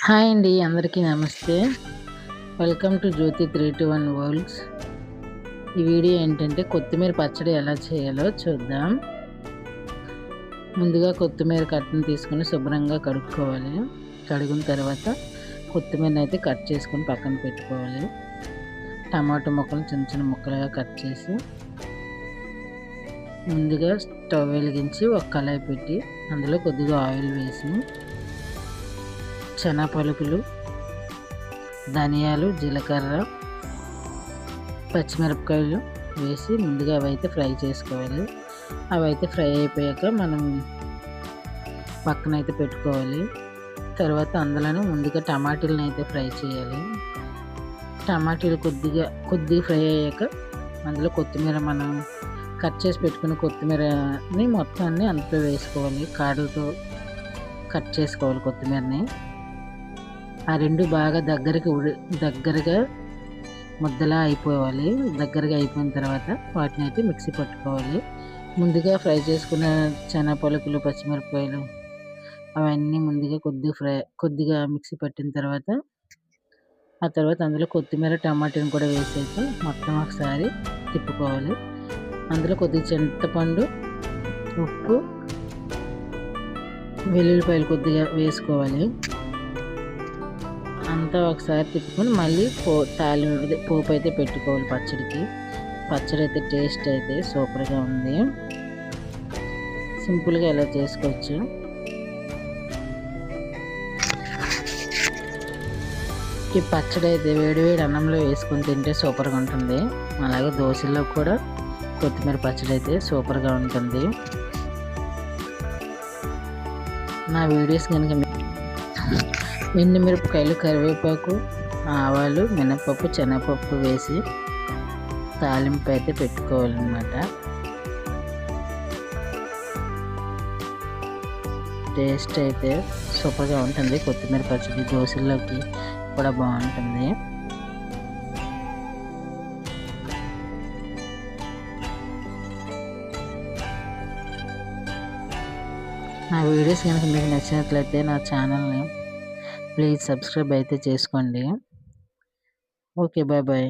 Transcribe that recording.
Hi అండి, అందరికీ నమస్తే. Welcome to Jyothi 321 worlds. ఈ వీడియో ఏంటంటే కొత్తిమీర పచ్చడి ఎలా చేయాలో చూద్దాం. ముందుగా కొత్తిమీర కట్టను తీసుకొని శుభ్రంగా కడుక్కోవాలి. కడిగిన తర్వాత కొత్తిమీరని అయితే కట్ చేసుకొని పక్కన పెట్టుకోవాలి. టమాటో ముక్కలు చిన్న చిన్న ముక్కలుగా కట్ చేసి ముందుగా స్టవ్ వెలిగించి ఒక కళాయి పెట్టి అందులో కొద్దిగా ఆయిల్ వేసి శనగపలుకులు, ధనియాలు, జీలకర్ర, పచ్చిమిరపకాయలు వేసి ముందుగా అవైతే ఫ్రై చేసుకోవాలి. అవైతే ఫ్రై అయిపోయాక మనం పక్కనైతే పెట్టుకోవాలి. తర్వాత అందులోనే ముందుగా టమాటీలను అయితే ఫ్రై చేయాలి. టమాటీలు కొద్దిగా ఫ్రై అయ్యాక అందులో కొత్తిమీర మనం కట్ చేసి పెట్టుకున్న కొత్తిమీరని మొత్తాన్ని అందులో వేసుకోవాలి. కాడలతో కట్ చేసుకోవాలి కొత్తిమీరని. ఆ రెండు బాగా దగ్గరగా ముద్దలా అయిపోవాలి. దగ్గరగా అయిపోయిన తర్వాత వాటిని అయితే మిక్సీ పట్టుకోవాలి. ముందుగా ఫ్రై చేసుకున్న శనగపలుకులు, పచ్చిమిరపకాయలు అవన్నీ ముందుగా కొద్దిగా మిక్సీ పట్టిన తర్వాత ఆ తర్వాత అందులో కొత్తిమీర, టమాటాని కూడా వేసేసి మొత్తం ఒకసారి తిప్పుకోవాలి. అందులో కొద్దిగా చింతపండు, ఉప్పు, వెల్లుల్లిపాయలు కొద్దిగా వేసుకోవాలి. అంతా ఒకసారి తిప్పుకొని మళ్ళీ పోపు అయితే పెట్టుకోవాలి పచ్చడికి. పచ్చడి అయితే టేస్ట్ అయితే సూపర్గా ఉంది. సింపుల్గా ఎలా చేసుకోవచ్చు. ఈ పచ్చడి అయితే వేడివేడి అన్నంలో వేసుకొని తింటే సూపర్గా ఉంటుంది. అలాగే దోశల్లో కూడా కొత్తిమీర పచ్చడి అయితే సూపర్గా ఉంటుంది. నా వీడియోస్ కనుక ఎండుమిరపకాయలు, కరివేపాకు, ఆవాలు, మినపప్పు, శనగపప్పు వేసి తాలింపు అయితే పెట్టుకోవాలన్నమాట. టేస్ట్ అయితే సూపర్గా ఉంటుంది. కొత్తిమీర పచ్చడి దోశల్లోకి కూడా బాగుంటుంది. నా వీడియోస్ కనుక మీకు నచ్చినట్లయితే నా ఛానల్ని ప్లీజ్ సబ్స్క్రైబ్ అయితే చేసుకోండి. Okay, bye bye.